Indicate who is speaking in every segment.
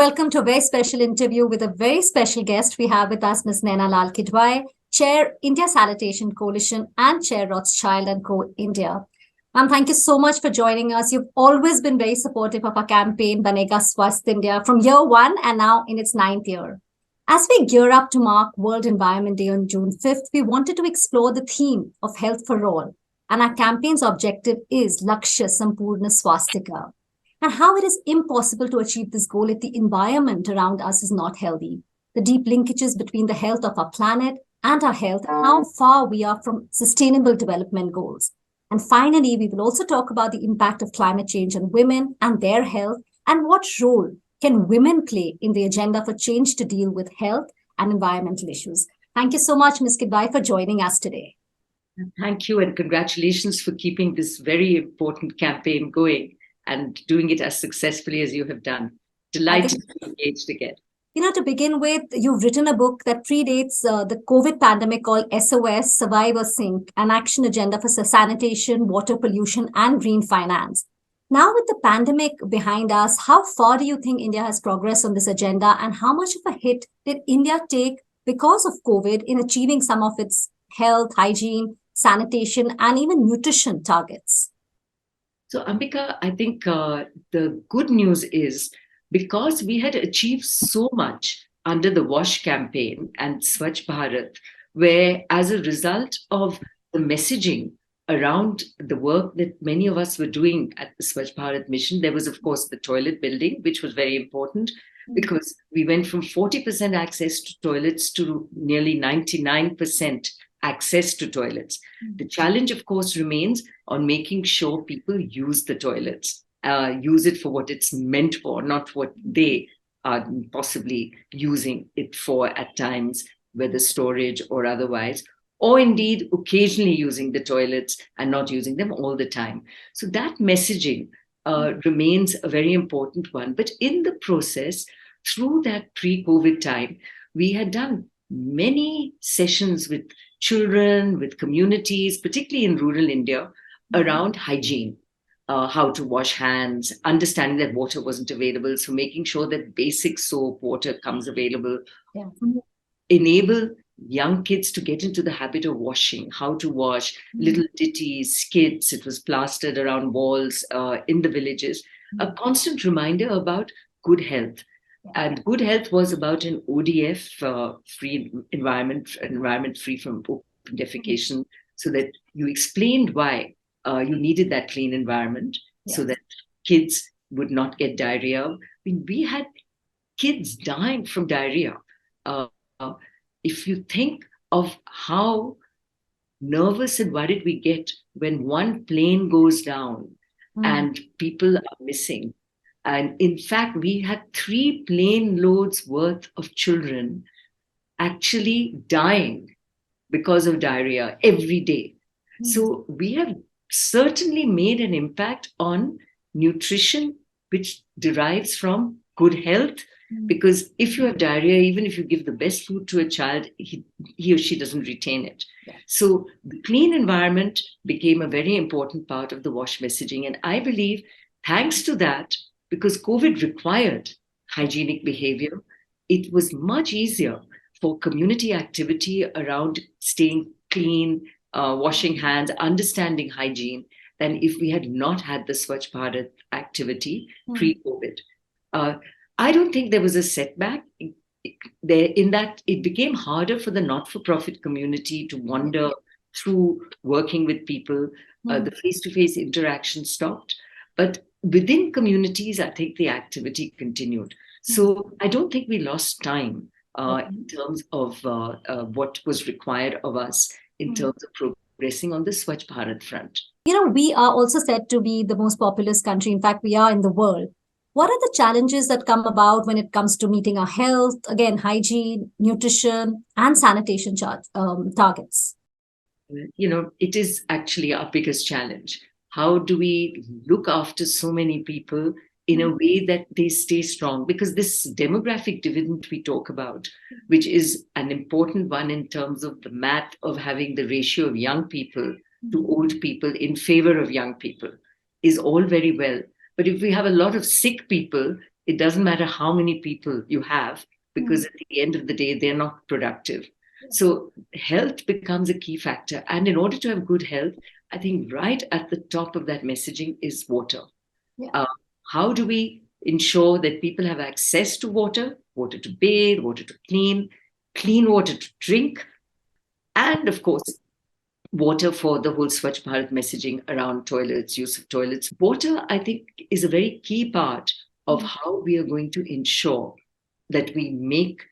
Speaker 1: welcome to a very special interview with a very special guest. We have with us Ms. Naina Lal Kidwai, Chair, India Sanitation Coalition and Chair, Rothschild Co India. Ma'am, thank you so much for joining us. You've always been very supportive of our campaign, Banega Swasth India, from year one and now in its 9th year. As we gear up to mark World Environment Day on June 5th, we wanted to explore the theme of health for all. And our campaign's objective is Lakshya Sampurna Swastika, and how it is impossible to achieve this goal if the environment around us is not healthy. The deep linkages between the health of our planet and our health, and how far we are from sustainable development goals. And finally, we will also talk about the impact of climate change on women and their health, and what role can women play in the agenda for change to deal with health and environmental issues. Thank you so much, Ms. Kidwai, for joining us today.
Speaker 2: Thank you, and congratulations for keeping this very important campaign going and doing it as successfully as you have done. Delighted to be engaged again.
Speaker 1: To begin with, you've written a book that predates the COVID pandemic called SOS, Survive or Sink, an action agenda for sanitation, water pollution, and green finance. Now, with the pandemic behind us, how far do you think India has progressed on this agenda, and how much of a hit did India take because of COVID in achieving some of its health, hygiene, sanitation, and even nutrition targets?
Speaker 2: So, Ambika, I think the good news is because we had achieved so much under the WASH campaign and Swachh Bharat, where as a result of the messaging around the work that many of us were doing at the Swachh Bharat mission, there was, of course, the toilet building, which was very important because we went from 40% access to toilets to nearly 99% access to toilets. The challenge, of course, remains on making sure people use the toilets, use it for what it's meant for, not what they are possibly using it for at times, whether storage or otherwise, or indeed occasionally using the toilets and not using them all the time. So that messaging remains a very important one. But in the process, through that pre-COVID time, we had done many sessions with children, with communities, particularly in rural India, around hygiene, how to wash hands, understanding that water wasn't available, so making sure that basic soap water comes available, enable young kids to get into the habit of washing, how to wash, little ditties, skits, it was plastered around walls in the villages, a constant reminder about good health. And good health was about an ODF free environment free from open defecation, so that you explained why you needed that clean environment so that kids would not get diarrhea. I mean, we had kids dying from diarrhea. If you think of how nervous and worried we get when one plane goes down and people are missing. And in fact, we had 3 plane loads worth of children actually dying because of diarrhea every day. So we have certainly made an impact on nutrition, which derives from good health. Because if you have diarrhea, even if you give the best food to a child, he or she doesn't retain it. So the clean environment became a very important part of the WASH messaging. And I believe, thanks to that, because COVID required hygienic behavior, it was much easier for community activity around staying clean, washing hands, understanding hygiene, than if we had not had the Swachh Bharat activity pre-COVID. I don't think there was a setback there in that it became harder for the not-for-profit community to wander through working with people. The face-to-face interaction stopped. But within communities, I think the activity continued. So I don't think we lost time in terms of what was required of us in terms of progressing on the Swachh Bharat front.
Speaker 1: We are also said to be the most populous country. In fact, we are in the world. What are the challenges that come about when it comes to meeting our health, again, hygiene, nutrition, and sanitation targets?
Speaker 2: It is actually our biggest challenge. How do we look after so many people in a way that they stay strong? Because this demographic dividend we talk about, which is an important one in terms of the math of having the ratio of young people to old people in favor of young people, is all very well. But if we have a lot of sick people, it doesn't matter how many people you have, because at the end of the day, they're not productive. So health becomes a key factor. And in order to have good health, I think right at the top of that messaging is water. How do we ensure that people have access to water, water to bathe, water to clean water to drink, and of course, water for the whole Swachh Bharat messaging around toilets, use of toilets. Water, I think, is a very key part of how we are going to ensure that we make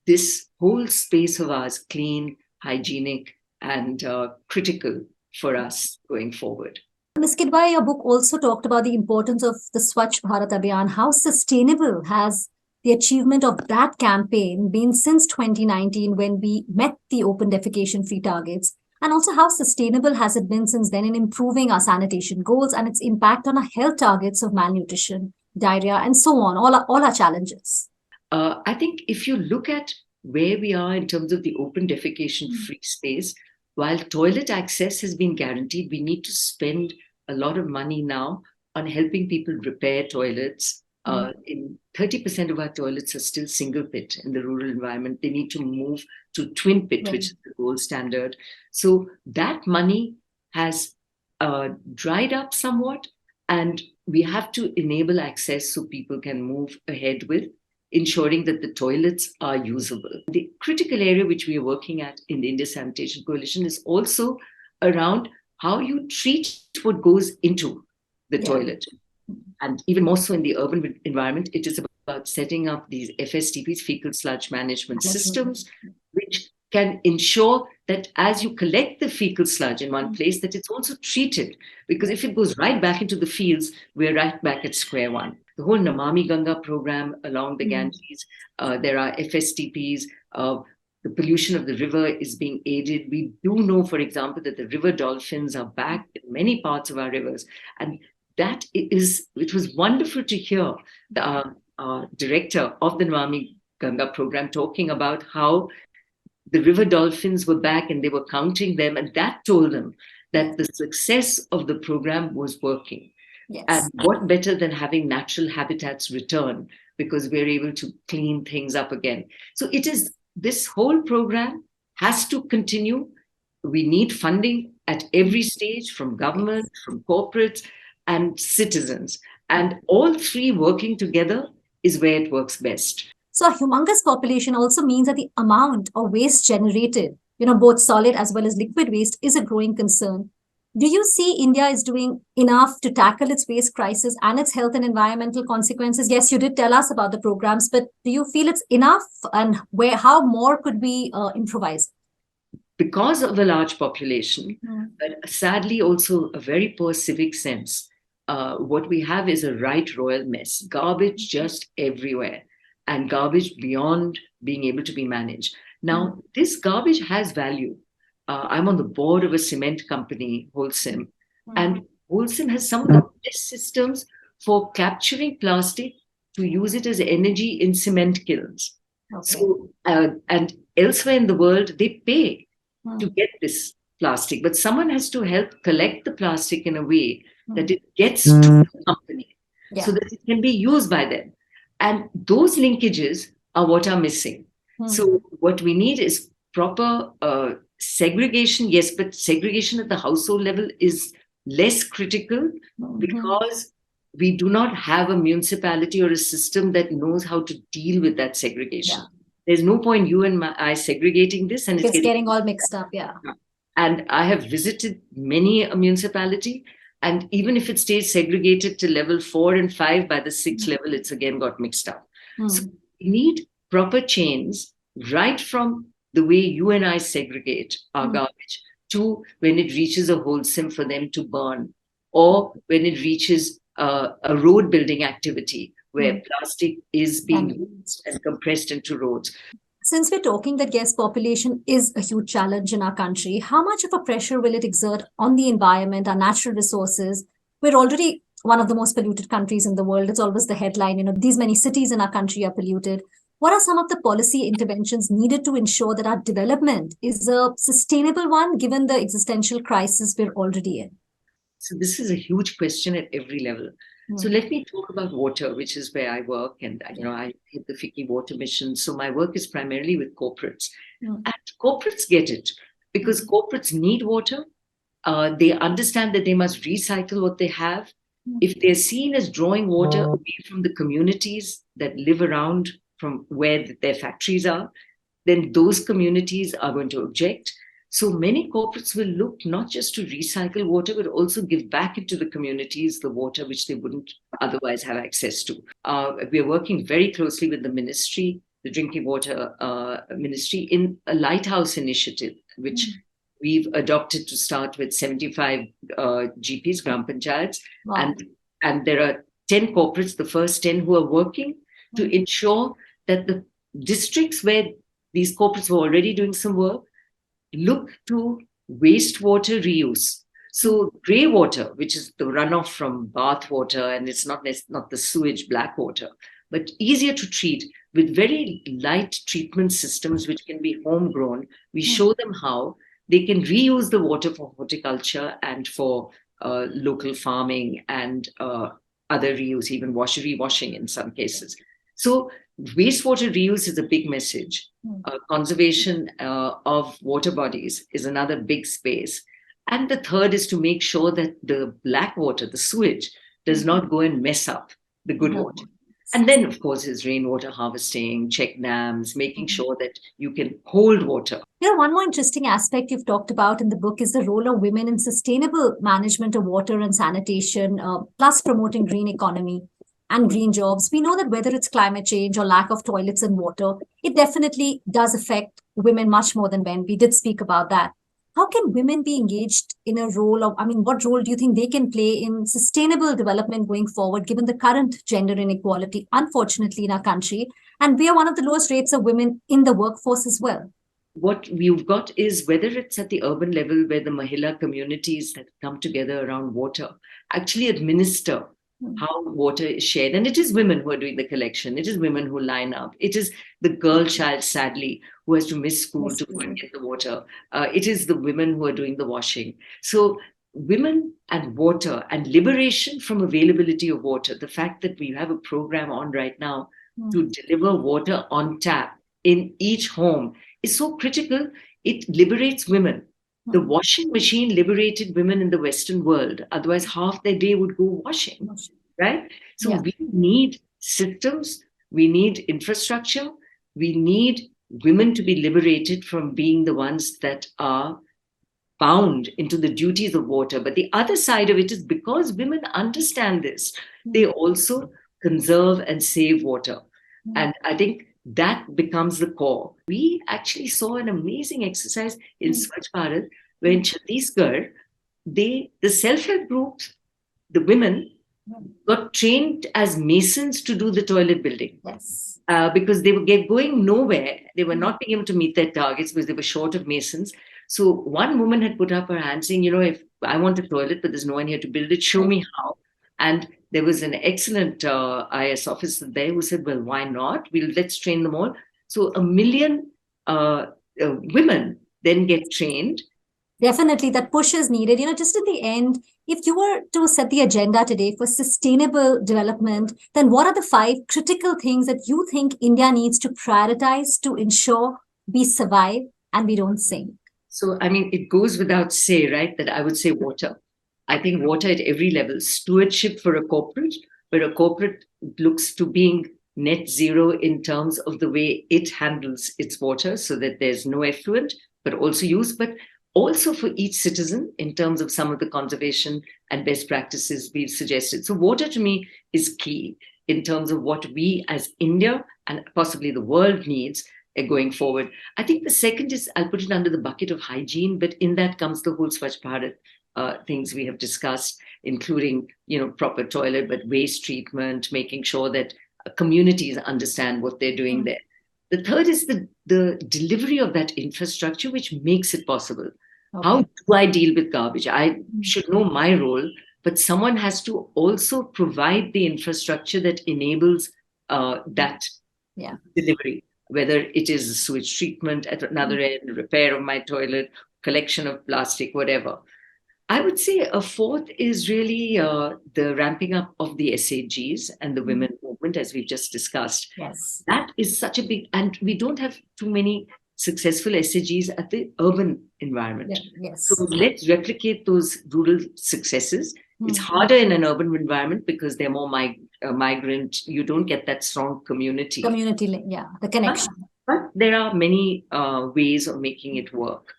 Speaker 2: this whole space of ours clean, hygienic, and critical for us going forward.
Speaker 1: Ms. Kidwai, your book also talked about the importance of the Swachh Bharat Abhiyan. How sustainable has the achievement of that campaign been since 2019 when we met the open defecation free targets? And also how sustainable has it been since then in improving our sanitation goals and its impact on our health targets of malnutrition, diarrhea, and so on, all our challenges?
Speaker 2: I think if you look at where we are in terms of the open defecation free space, while toilet access has been guaranteed, we need to spend a lot of money now on helping people repair toilets. In 30% of our toilets are still single pit in the rural environment. They need to move to twin pit, which is the gold standard. So that money has dried up somewhat, and we have to enable access so people can move ahead with ensuring that the toilets are usable. The critical area which we are working at in the India Sanitation Coalition is also around how you treat what goes into the toilet. And even more so in the urban environment, it is about setting up these FSTPs, fecal sludge management systems, which can ensure that as you collect the fecal sludge in one place, that it's also treated. Because if it goes right back into the fields, we're right back at square one. The whole Namami Ganga program along the Ganges, there are FSTPs, the pollution of the river is being aided. We do know, for example, that the river dolphins are back in many parts of our rivers. And it was wonderful to hear the director of the Namami Ganga program talking about how the river dolphins were back and they were counting them. And that told them that the success of the program was working. And what better than having natural habitats return, because we're able to clean things up again. So this whole program has to continue. We need funding at every stage from government, from corporates, and citizens. And all three working together is where it works best.
Speaker 1: So a humongous population also means that the amount of waste generated, both solid as well as liquid waste, is a growing concern. Do you see India is doing enough to tackle its waste crisis and its health and environmental consequences? Yes, you did tell us about the programs, but do you feel it's enough, and how more could we improvise?
Speaker 2: Because of a large population, but sadly also a very poor civic sense, what we have is a right royal mess, garbage just everywhere, and garbage beyond being able to be managed. Now, this garbage has value. I'm on the board of a cement company, Holcim, and Holcim has some of the best systems for capturing plastic to use it as energy in cement kilns. So, and elsewhere in the world, they pay to get this plastic, but someone has to help collect the plastic in a way that it gets to the company so that it can be used by them. And those linkages are what are missing. So what we need is proper segregation, yes, but segregation at the household level is less critical because we do not have a municipality or a system that knows how to deal with that segregation. There's no point you and I segregating this, and
Speaker 1: it's getting all mixed up.
Speaker 2: And I have visited many a municipality, and even if it stays segregated to level 4 and 5, by the 6th level, it's again got mixed up. So we need proper chains right from the way you and I segregate our garbage to when it reaches a Holcim for them to burn, or when it reaches a road building activity where plastic is being used and compressed into roads.
Speaker 1: Since we're talking that yes, population is a huge challenge in our country, how much of a pressure will it exert on the environment, our natural resources? We're already one of the most polluted countries in the world. It's always the headline, these many cities in our country are polluted. What are some of the policy interventions needed to ensure that our development is a sustainable one, given the existential crisis we're already in?
Speaker 2: So this is a huge question at every level. So let me talk about water, which is where I work, and I hit the FICCI water mission. So my work is primarily with corporates, and corporates get it because corporates need water. They understand that they must recycle what they have. If they're seen as drawing water away from the communities that live around from where their factories are, then those communities are going to object. So many corporates will look not just to recycle water, but also give back into the communities the water which they wouldn't otherwise have access to. We are working very closely with the ministry, the Drinking Water Ministry, in a lighthouse initiative, which we've adopted to start with 75 GPs, Gram Panchayats.
Speaker 1: Wow.
Speaker 2: And there are 10 corporates, the first 10 who are working to ensure that the districts where these corporates were already doing some work look to wastewater reuse. So grey water, which is the runoff from bath water, and it's not the sewage black water, but easier to treat with very light treatment systems, which can be homegrown. We show them how they can reuse the water for horticulture and for local farming and other reuse, even rewashing in some cases. So wastewater reuse is a big message. Conservation of water bodies is another big space. And the third is to make sure that the black water, the sewage, does not go and mess up the good water. And then, of course, is rainwater harvesting, check dams, making sure that you can hold water.
Speaker 1: One more interesting aspect you've talked about in the book is the role of women in sustainable management of water and sanitation, plus promoting green economy and green jobs. We know that whether it's climate change or lack of toilets and water, it definitely does affect women much more than men. We did speak about that. How can women be engaged in a role of, what role do you think they can play in sustainable development going forward, given the current gender inequality, unfortunately, in our country? And we are one of the lowest rates of women in the workforce as well.
Speaker 2: What we've got is, whether it's at the urban level where the Mahila communities that come together around water actually administer how water is shared. And it is women who are doing the collection. It is women who line up. It is the girl child, sadly, who has to miss school to go and get the water. It is the women who are doing the washing. So women and water and liberation from availability of water, the fact that we have a program on right now to deliver water on tap in each home is so critical. It liberates women. The washing machine liberated women in the Western world. Otherwise, half their day would go washing, right? So we need systems, we need infrastructure, we need women to be liberated from being the ones that are bound into the duties of water. But the other side of it is, because women understand this, they also conserve and save water. And I think that becomes the core. We actually saw an amazing exercise in Swachh Bharat, where in Chhattisgarh, the self-help groups, the women, got trained as masons to do the toilet building.
Speaker 1: Yes.
Speaker 2: Because they were going nowhere. They were not being able to meet their targets because they were short of masons. So one woman had put up her hand saying, if I want a toilet, but there's no one here to build it, show me how. And there was an excellent IS officer there who said, well, why not? Let's train them all. So 1 million women then get trained.
Speaker 1: Definitely, that push is needed. Just at the end, if you were to set the agenda today for sustainable development, then what are the 5 critical things that you think India needs to prioritize to ensure we survive and we don't sink?
Speaker 2: So, it goes without say, right, that I would say water. I think water at every level, stewardship for a corporate, where a corporate looks to being net zero in terms of the way it handles its water, so that there's no effluent, but also use, but also for each citizen in terms of some of the conservation and best practices we've suggested. So water to me is key in terms of what we as India and possibly the world needs going forward. I think the second is, I'll put it under the bucket of hygiene, but in that comes the whole Swachh Bharat things we have discussed, including, proper toilet, but waste treatment, making sure that communities understand what they're doing there. The third is the delivery of that infrastructure, which makes it possible. Okay. How do I deal with garbage? I should know my role, but someone has to also provide the infrastructure that enables that delivery, whether it is sewage treatment at another end, repair of my toilet, collection of plastic, whatever. I would say a fourth is really the ramping up of the SAGs and the women movement, as we've just discussed.
Speaker 1: Yes.
Speaker 2: That is such a big, and we don't have too many successful SAGs at the urban environment.
Speaker 1: Yes.
Speaker 2: So let's replicate those rural successes. It's harder in an urban environment because they're more migrant. You don't get that strong community.
Speaker 1: The connection.
Speaker 2: But there are many ways of making it work.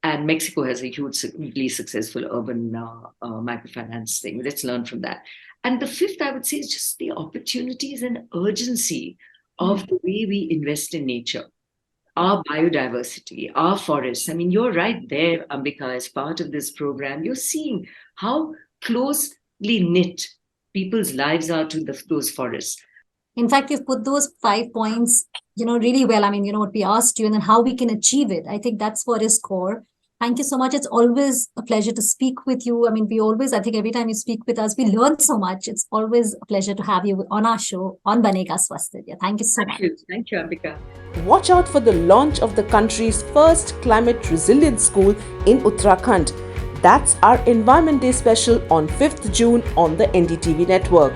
Speaker 2: And Mexico has a hugely successful urban microfinance thing. Let's learn from that. And the fifth, I would say, is just the opportunities and urgency of the way we invest in nature, our biodiversity, our forests. I mean, you're right there, Ambika, as part of this program. You're seeing how closely knit people's lives are to those forests.
Speaker 1: In fact, you've put those 5 points, really well. I mean, what we asked you and then how we can achieve it. I think that's what is core. Thank you so much. It's always a pleasure to speak with you. I mean, I think every time you speak with us, we learn so much. It's always a pleasure to have you on our show on Banega Swasth India. Thank you so much.
Speaker 2: Thank you, Ambika.
Speaker 3: Watch out for the launch of the country's first climate resilience school in Uttarakhand. That's our Environment Day special on 5th June on the NDTV network.